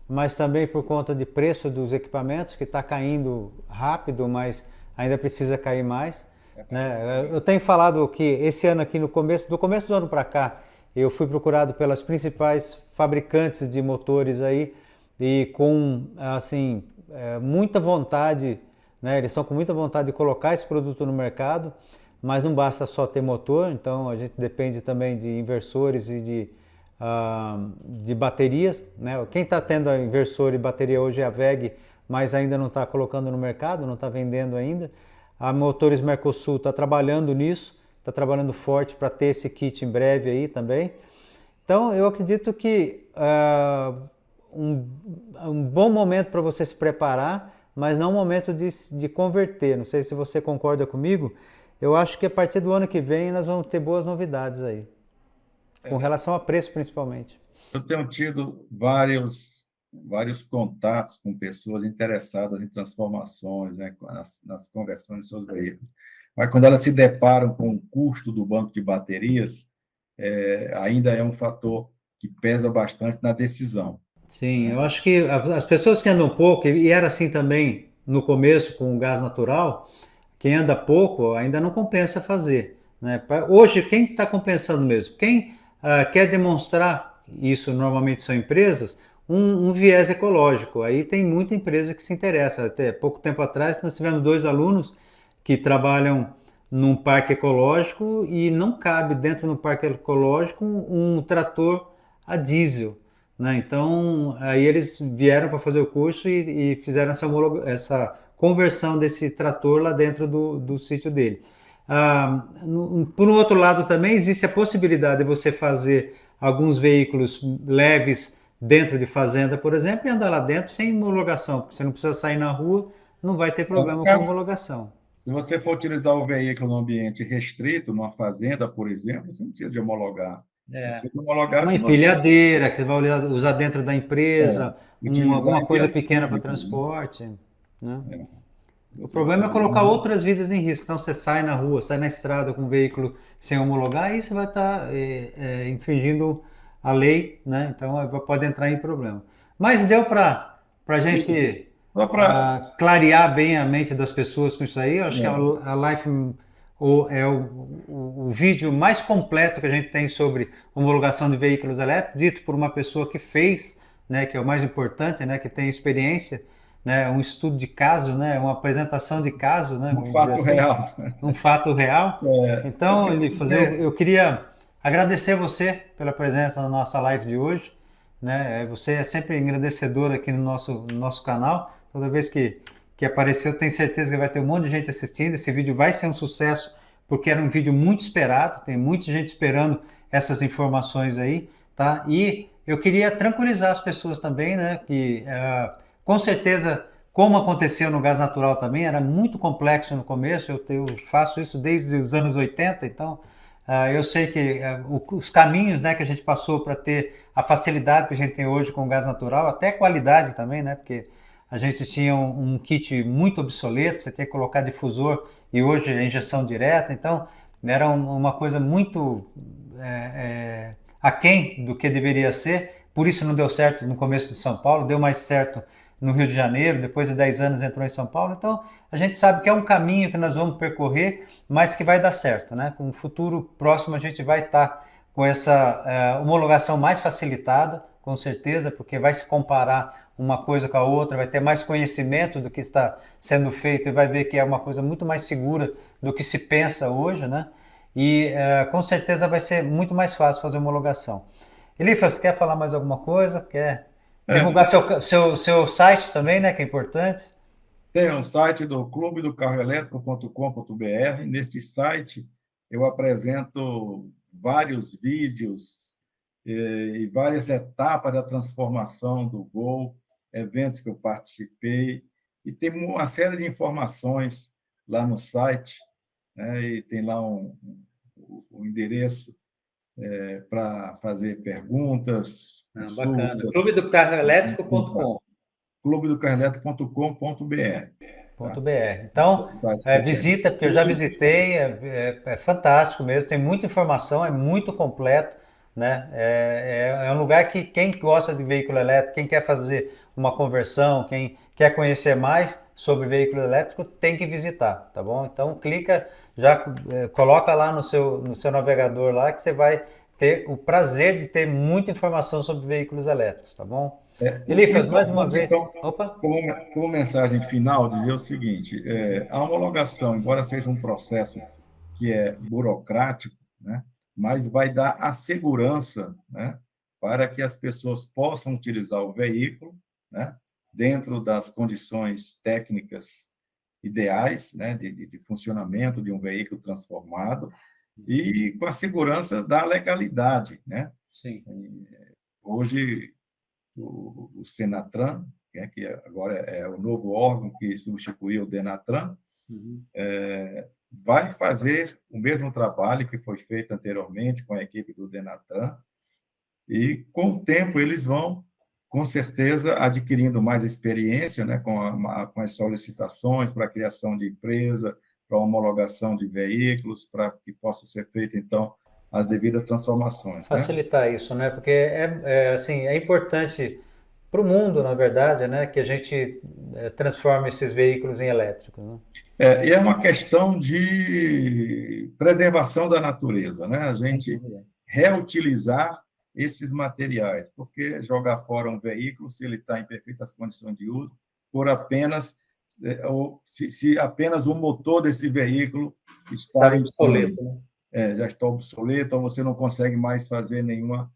mas também por conta de preço dos equipamentos, que está caindo rápido, mas ainda precisa cair mais. Né? Eu tenho falado que esse ano aqui, do começo do ano para cá, eu fui procurado pelas principais fabricantes de motores aí e com, assim, muita vontade, né? Eles estão com muita vontade de colocar esse produto no mercado, mas não basta só ter motor, então a gente depende também de inversores e de baterias, né? Quem está tendo inversor e bateria hoje é a WEG, mas ainda não está colocando no mercado, não está vendendo ainda. A Motores Mercosul está trabalhando nisso, está trabalhando forte para ter esse kit em breve aí também. Então eu acredito que um bom momento para você se preparar, mas não um momento de converter. Não sei se você concorda comigo. Eu acho que a partir do ano que vem nós vamos ter boas novidades aí. Com relação a preço, principalmente.
Eu tenho tido vários contatos com pessoas interessadas em transformações, né, nas conversões de seus veículos. Mas quando elas se deparam com o custo do banco de baterias, ainda é um fator que pesa bastante na decisão.
Sim, eu acho que as pessoas que andam pouco, e era assim também no começo com o gás natural, quem anda pouco ainda não compensa fazer. Né? Hoje, quem está compensando mesmo? Quem quer demonstrar, isso normalmente são empresas, um viés ecológico. Aí tem muita empresa que se interessa. Até pouco tempo atrás nós tivemos 2 alunos que trabalham num parque ecológico e não cabe dentro do parque ecológico um trator a diesel. Né? Então, aí eles vieram para fazer o curso e fizeram essa conversão desse trator lá dentro do sítio dele. Por um outro lado também existe a possibilidade de você fazer alguns veículos leves dentro de fazenda, por exemplo, e andar lá dentro sem homologação, porque você não precisa sair na rua, não vai ter problema com homologação.
Se você for utilizar o veículo no ambiente restrito, numa fazenda, por exemplo, você não precisa de homologar. Precisa homologar
Uma
se você
empilhadeira que você vai usar dentro da empresa,
utilizar
alguma
em
coisa
vias
pequena para
públicas, né?
transporte, né? O
Você
problema é
utilizar
colocar outras vidas em risco. Então você sai na rua, sai na estrada com um veículo sem homologar, e você vai estar infringindo a lei, né? Então pode entrar em problema. Mas deu para a
isso.
gente
Só para
clarear bem a mente das pessoas com isso aí. Eu acho que a Life é o vídeo mais completo que a gente tem sobre homologação de veículos elétricos, dito por uma pessoa que fez, né, que é o mais importante, né, que tem experiência, né, um estudo de caso, né, uma apresentação de caso, né,
um
vamos
fato
dizer assim,
real.
um fato real. Então, Elifas, eu queria agradecer você pela presença na nossa live de hoje, né? Você é sempre engrandecedor aqui no nosso canal. Toda vez que apareceu, tenho certeza que vai ter um monte de gente assistindo. Esse vídeo vai ser um sucesso, porque era um vídeo muito esperado, tem muita gente esperando essas informações aí, tá? E eu queria tranquilizar as pessoas também, né, que com certeza, como aconteceu no gás natural também, era muito complexo no começo. Eu faço isso desde os anos 80, então eu sei que os caminhos, né, que a gente passou para ter a facilidade que a gente tem hoje com o gás natural, até qualidade também, né, porque a gente tinha um kit muito obsoleto, você tinha que colocar difusor, e hoje é injeção direta. Então era uma coisa muito aquém do que deveria ser. Por isso não deu certo no começo de São Paulo, deu mais certo no Rio de Janeiro, depois de 10 anos entrou em São Paulo. Então a gente sabe que é um caminho que nós vamos percorrer, mas que vai dar certo, né? Com o futuro próximo a gente vai estar com essa homologação mais facilitada, com certeza, porque vai se comparar uma coisa com a outra, vai ter mais conhecimento do que está sendo feito e vai ver que é uma coisa muito mais segura do que se pensa hoje, né? E com certeza vai ser muito mais fácil fazer homologação. Elifas, quer falar mais alguma coisa? Quer divulgar seu site também, né? Que é importante.
Tem um site do clubedocarroelétrico.com.br. Neste site eu apresento vários vídeos e várias etapas da transformação do Gol, eventos que eu participei, e tem uma série de informações lá no site, né? E tem lá um endereço para fazer perguntas.
Bacana. clubedocarroelétrico.com.
clubedocarroelétrico.com.br.
Então, visita, porque eu já visitei, é fantástico mesmo, tem muita informação, é muito completo, né? É um lugar que quem gosta de veículo elétrico, quem quer fazer uma conversão, quem quer conhecer mais sobre veículo elétrico, tem que visitar, tá bom? Então, clica, já coloca lá no seu navegador lá, que você vai ter o prazer de ter muita informação sobre veículos elétricos, tá bom? Elifas, mais uma vez.
Então, como mensagem final, dizer o seguinte: a homologação, embora seja um processo que é burocrático, né, mas vai dar a segurança, né, para que as pessoas possam utilizar o veículo, né, dentro das condições técnicas ideais, né, de funcionamento de um veículo transformado, e com a segurança da legalidade, né?
Sim.
Hoje o Senatran, que agora é o novo órgão que substituiu o Denatran, vai fazer o mesmo trabalho que foi feito anteriormente com a equipe do Denatran, e com o tempo eles vão, com certeza, adquirindo mais experiência, né, com as solicitações para a criação de empresa, para a homologação de veículos, para que possa ser feita, então, as devidas transformações.
Facilitar, né? Isso, né? Porque assim, é importante para o mundo, na verdade, né, que a gente transforme esses veículos em elétricos, né?
E é uma questão de preservação da natureza, né? A gente reutilizar esses materiais, porque jogar fora um veículo, se ele está em perfeitas condições de uso, por apenas ou se apenas o motor desse veículo está
obsoleto, né?
Já está obsoleto, ou você não consegue mais fazer nenhuma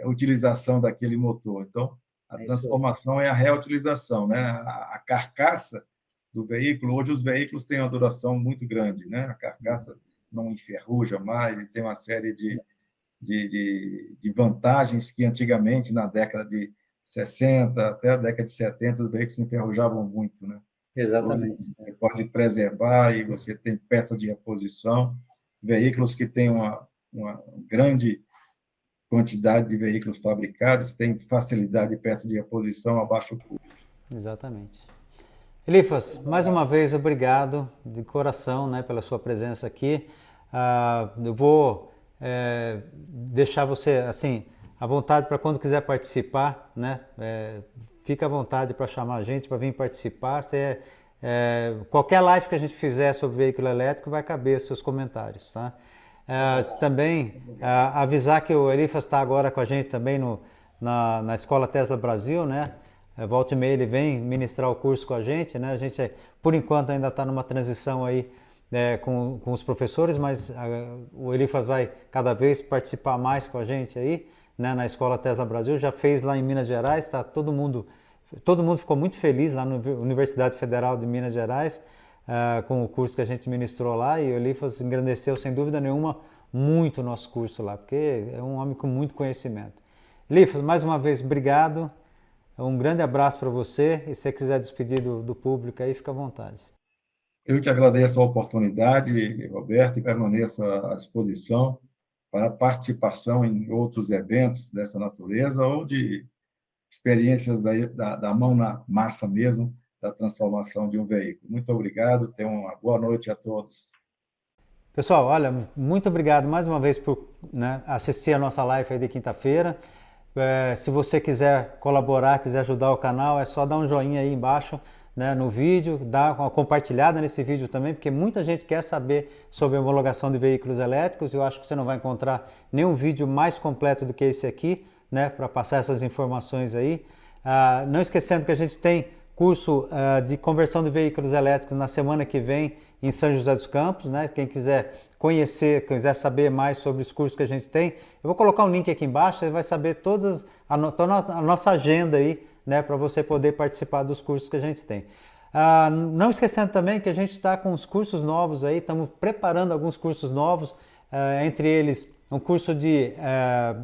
utilização daquele motor. Então, a transformação é a reutilização, né? A carcaça do veículo, hoje os veículos têm uma duração muito grande, né? A carcaça não enferruja mais, e tem uma série de vantagens que antigamente, na década de 60 até a década de 70, os veículos se enferrujavam muito, né?
Exatamente.
Você pode preservar e você tem peças de reposição, veículos que têm uma grande quantidade de veículos fabricados, tem facilidade de peça de reposição a baixo custo.
Exatamente. Elifas, mais uma vez, obrigado de coração, né, pela sua presença aqui. Eu vou deixar você assim à vontade para quando quiser participar, né? Fica à vontade para chamar a gente para vir participar. Qualquer live que a gente fizer sobre veículo elétrico vai caber seus comentários, tá? Também avisar que o Elifas está agora com a gente também na Escola Tesla Brasil, né? Volta e meia ele vem ministrar o curso com a gente, né? A gente, por enquanto, ainda está numa transição aí com os professores, mas o Elifas vai cada vez participar mais com a gente aí, né? Na Escola Tesla Brasil. Já fez lá em Minas Gerais, tá? Todo mundo ficou muito feliz lá na Universidade Federal de Minas Gerais com o curso que a gente ministrou lá, e o Elifas engrandeceu, sem dúvida nenhuma, muito o nosso curso lá, porque é um homem com muito conhecimento. Elifas, mais uma vez, obrigado. Um grande abraço para você, e se você quiser despedir do público aí, fica à vontade.
Eu que agradeço a oportunidade, Roberto, e permaneço à disposição para participação em outros eventos dessa natureza ou de experiências da mão na massa mesmo, da transformação de um veículo. Muito obrigado, tenham uma boa noite a todos.
Pessoal, olha, muito obrigado mais uma vez por, né, assistir a nossa live aí de quinta-feira. Se você quiser colaborar, quiser ajudar o canal, é só dar um joinha aí embaixo, né, no vídeo, dar uma compartilhada nesse vídeo também, porque muita gente quer saber sobre a homologação de veículos elétricos. Eu acho que você não vai encontrar nenhum vídeo mais completo do que esse aqui, né, para passar essas informações aí. Não esquecendo que a gente tem curso de conversão de veículos elétricos na semana que vem em São José dos Campos, né? Quem quiser conhecer, quiser saber mais sobre os cursos que a gente tem, eu vou colocar um link aqui embaixo, você vai saber toda a nossa agenda aí, né, para você poder participar dos cursos que a gente tem. Não esquecendo também que a gente está com os cursos novos aí, estamos preparando alguns cursos novos, entre eles um curso de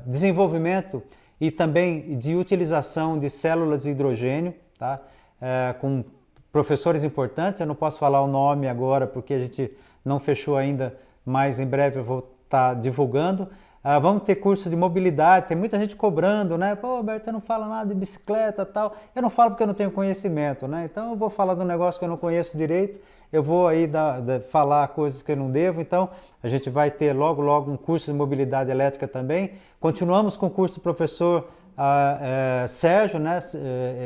desenvolvimento e também de utilização de células de hidrogênio, tá? Com professores importantes. Eu não posso falar o nome agora porque a gente não fechou ainda, mas em breve eu vou estar divulgando. Vamos ter curso de mobilidade, tem muita gente cobrando, né? Pô, Roberto, você não fala nada de bicicleta e tal. Eu não falo porque eu não tenho conhecimento, né? Então eu vou falar de um negócio que eu não conheço direito, eu vou aí falar coisas que eu não devo. Então a gente vai ter logo um curso de mobilidade elétrica também. Continuamos com o curso do professor Sérgio, né?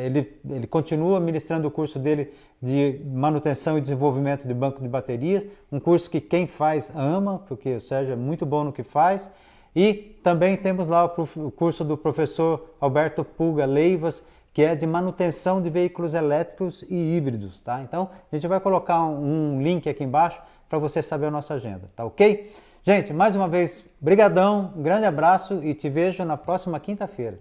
Ele continua ministrando o curso dele de manutenção e desenvolvimento de banco de baterias, um curso que quem faz ama, porque o Sérgio é muito bom no que faz. E também temos lá o curso do professor Alberto Pulga Leivas, que é de manutenção de veículos elétricos e híbridos, tá? Então a gente vai colocar um link aqui embaixo para você saber a nossa agenda, tá ok? Gente, mais uma vez, brigadão, um grande abraço e te vejo na próxima quinta-feira.